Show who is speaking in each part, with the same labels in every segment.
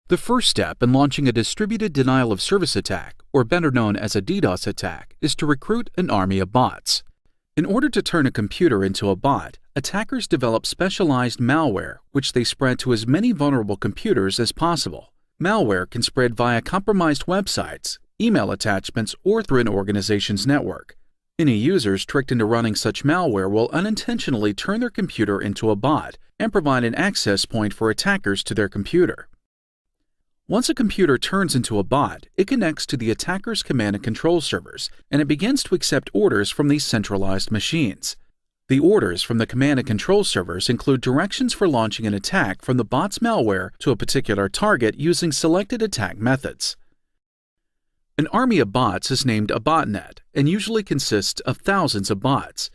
Speaker 1: The first step in launching a distributed denial of service attack, or better known as a DDoS attack, is to recruit an army of bots. In order to turn a computer into a bot, attackers develop specialized malware, which they spread to as many vulnerable computers as possible. Malware can spread via compromised websites, email attachments, or through an organization's network. Any users tricked into running such malware will unintentionally turn their computer into a bot and provide an access point for attackers to their computer. Once a computer turns into a bot, it connects to the attacker's command and control servers, and it begins to accept orders from these centralized machines. The orders from the command and control servers include directions for launching an attack from the bot's malware to a particular target using selected attack methods. An army of bots is named a botnet and usually consists of thousands of bots.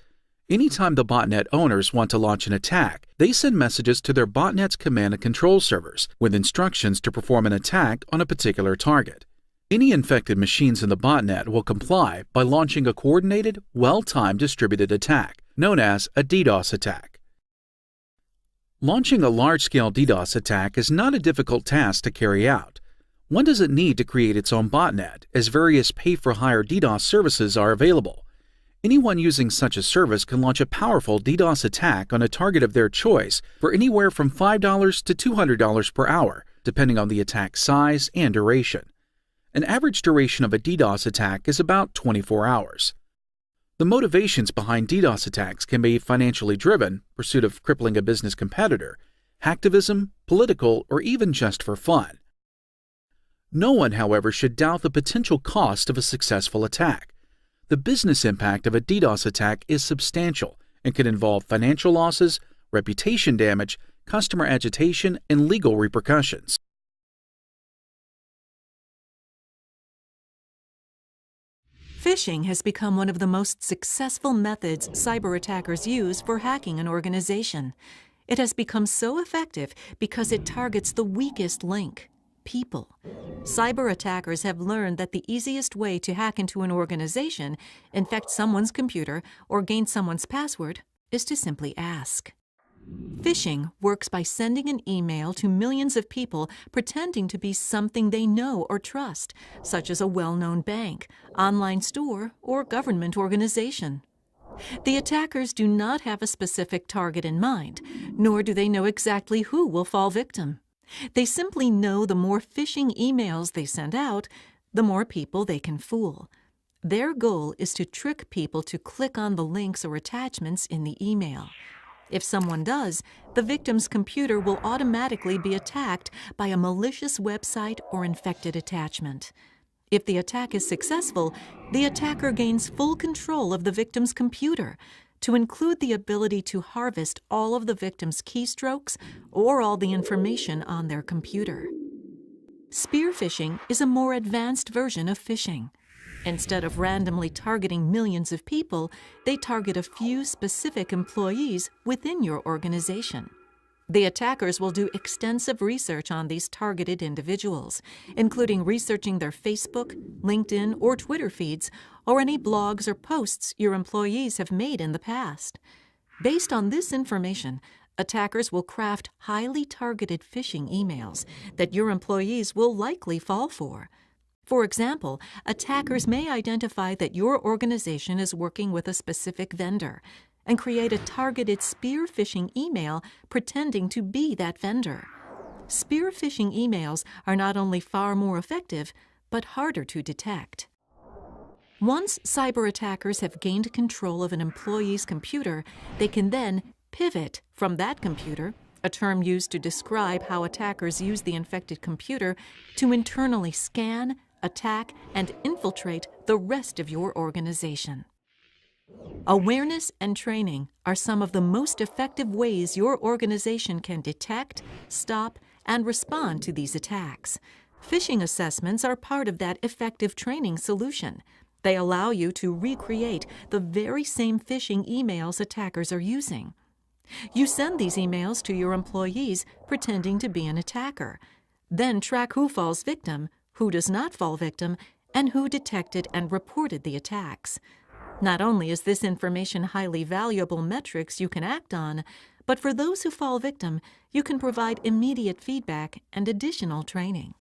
Speaker 1: Anytime the botnet owners want to launch an attack, they send messages to their botnet's command and control servers with instructions to perform an attack on a particular target. Any infected machines in the botnet will comply by launching a coordinated, well-timed distributed attack, known as a DDoS attack. Launching a large-scale DDoS attack is not a difficult task to carry out. One doesn't need to create its own botnet, as various pay-for-hire DDoS services are available. Anyone using such a service can launch a powerful DDoS attack on a target of their choice for anywhere from $5 to $200 per hour, depending on the attack size and duration. An average duration of a DDoS attack is about 24 hours. The motivations behind DDoS attacks can be financially driven, pursuit of crippling a business competitor, hacktivism, political, or even just for fun. No one, however, should doubt the potential cost of a successful attack. The business impact of a DDoS attack is substantial and can involve financial losses, reputation damage, customer agitation, and legal repercussions.
Speaker 2: Phishing has become one of the most successful methods cyber attackers use for hacking an organization. It has become so effective because it targets the weakest link: people. Cyber attackers have learned that the easiest way to hack into an organization, infect someone's computer, or gain someone's password is to simply ask. Phishing works by sending an email to millions of people pretending to be something they know or trust, such as a well-known bank, online store, or government organization. The attackers do not have a specific target in mind, nor do they know exactly who will fall victim. They simply know the more phishing emails they send out, the more people they can fool. Their goal is to trick people to click on the links or attachments in the email. If someone does, the victim's computer will automatically be attacked by a malicious website or infected attachment. If the attack is successful, the attacker gains full control of the victim's computer, to include the ability to harvest all of the victim's keystrokes or all the information on their computer. Spear phishing is a more advanced version of phishing. Instead of randomly targeting millions of people, they target a few specific employees within your organization. The attackers will do extensive research on these targeted individuals, including researching their Facebook, LinkedIn, or Twitter feeds, or any blogs or posts your employees have made in the past. Based on this information, attackers will craft highly targeted phishing emails that your employees will likely fall for. For example, attackers may identify that your organization is working with a specific vendor and create a targeted spear phishing email pretending to be that vendor. Spear phishing emails are not only far more effective, but harder to detect. Once cyber attackers have gained control of an employee's computer, they can then pivot from that computer, a term used to describe how attackers use the infected computer, to internally scan, attack, and infiltrate the rest of your organization. Awareness and training are some of the most effective ways your organization can detect, stop, and respond to these attacks. Phishing assessments are part of that effective training solution. They allow you to recreate the very same phishing emails attackers are using. You send these emails to your employees pretending to be an attacker. Then track who falls victim, who does not fall victim, and who detected and reported the attacks. Not only is this information highly valuable metrics you can act on, But for those who fall victim, you can provide immediate feedback and additional training.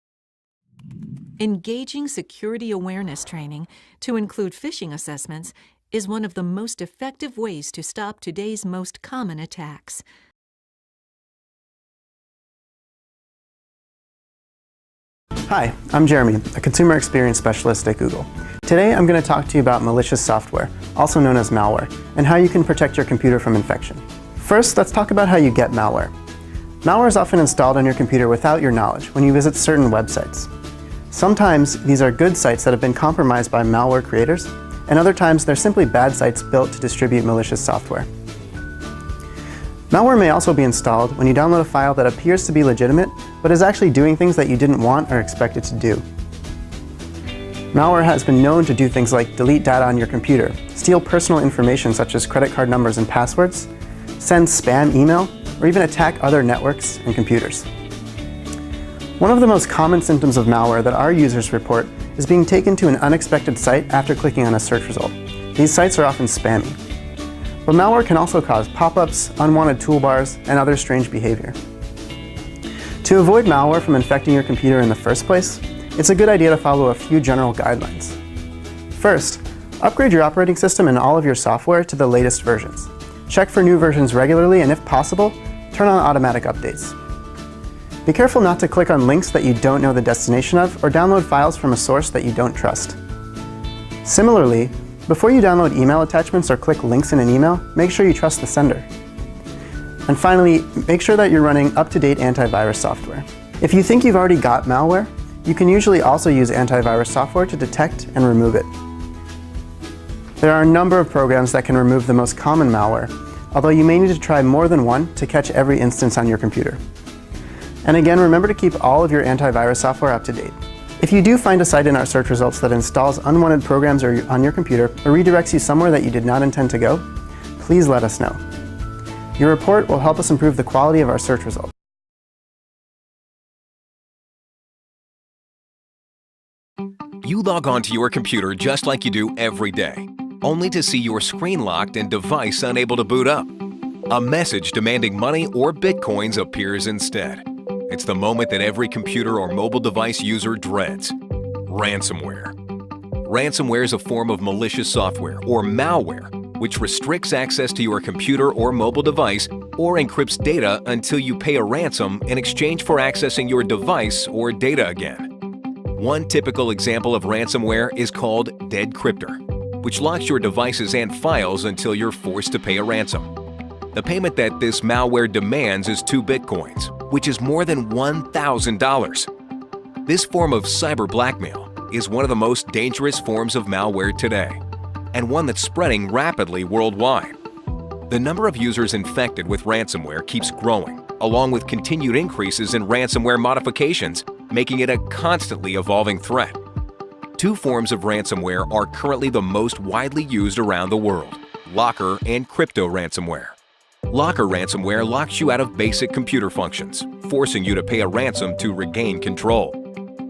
Speaker 2: Engaging security awareness training, to include phishing assessments, is one of the most effective ways to stop today's most common attacks.
Speaker 3: Hi, I'm Jeremy, a consumer experience specialist at Google. Today I'm going to talk to you about malicious software, also known as malware, and how you can protect your computer from infection. First, let's talk about how you get malware. Malware is often installed on your computer without your knowledge when you visit certain websites. Sometimes these are good sites that have been compromised by malware creators, and other times they're simply bad sites built to distribute malicious software. Malware may also be installed when you download a file that appears to be legitimate, but is actually doing things that you didn't want or expect it to do. Malware has been known to do things like delete data on your computer, steal personal information such as credit card numbers and passwords, send spam email, or even attack other networks and computers. One of the most common symptoms of malware that our users report is being taken to an unexpected site after clicking on a search result. These sites are often spammy. But malware can also cause pop-ups, unwanted toolbars, and other strange behavior. To avoid malware from infecting your computer in the first place, it's a good idea to follow a few general guidelines. First, upgrade your operating system and all of your software to the latest versions. Check for new versions regularly, and if possible, turn on automatic updates. Be careful not to click on links that you don't know the destination of, or download files from a source that you don't trust. Similarly, before you download email attachments or click links in an email, make sure you trust the sender. And finally, make sure that you're running up-to-date antivirus software. If you think you've already got malware, you can usually also use antivirus software to detect and remove it. There are a number of programs that can remove the most common malware, although you may need to try more than one to catch every instance on your computer. And again, remember to keep all of your antivirus software up to date. If you do find a site in our search results that installs unwanted programs on your computer or redirects you somewhere that you did not intend to go, please let us know. Your report will help us improve the quality of our search results.
Speaker 4: You log onto your computer just like you do every day, only to see your screen locked and device unable to boot up. A message demanding money or bitcoins appears instead. It's the moment that every computer or mobile device user dreads: ransomware. Ransomware is a form of malicious software, or malware, which restricts access to your computer or mobile device or encrypts data until you pay a ransom in exchange for accessing your device or data again. One typical example of ransomware is called Deadcryptor, which locks your devices and files until you're forced to pay a ransom. The payment that this malware demands is 2 bitcoins, which is more than $1,000. This form of cyber blackmail is one of the most dangerous forms of malware today, and one that's spreading rapidly worldwide. The number of users infected with ransomware keeps growing, along with continued increases in ransomware modifications, making it a constantly evolving threat. 2 forms of ransomware are currently the most widely used around the world: Locker and Crypto ransomware. Locker ransomware locks you out of basic computer functions, forcing you to pay a ransom to regain control.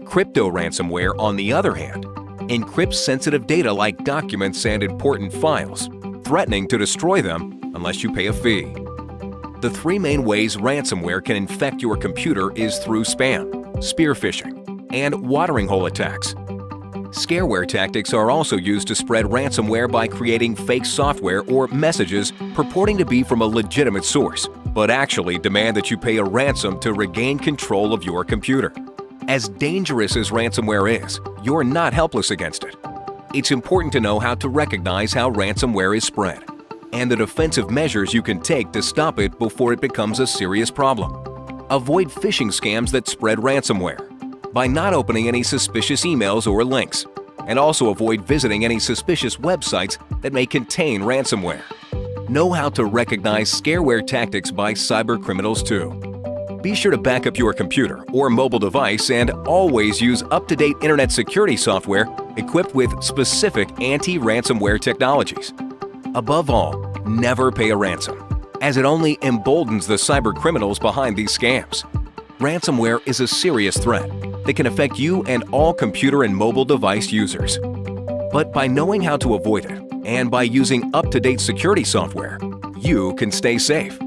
Speaker 4: Crypto ransomware, on the other hand, encrypts sensitive data like documents and important files, threatening to destroy them unless you pay a fee. The 3 main ways ransomware can infect your computer is through spam, spear phishing, and watering hole attacks. Scareware tactics are also used to spread ransomware by creating fake software or messages purporting to be from a legitimate source, but actually demand that you pay a ransom to regain control of your computer. As dangerous as ransomware is, you're not helpless against it. It's important to know how to recognize how ransomware is spread, and the defensive measures you can take to stop it before it becomes a serious problem. Avoid phishing scams that spread ransomware by not opening any suspicious emails or links, and also avoid visiting any suspicious websites that may contain ransomware. Know how to recognize scareware tactics by cybercriminals too. Be sure to back up your computer or mobile device and always use up-to-date internet security software equipped with specific anti-ransomware technologies. Above all, never pay a ransom, as it only emboldens the cybercriminals behind these scams. Ransomware is a serious threat that can affect you and all computer and mobile device users. But by knowing how to avoid it, and by using up-to-date security software, you can stay safe.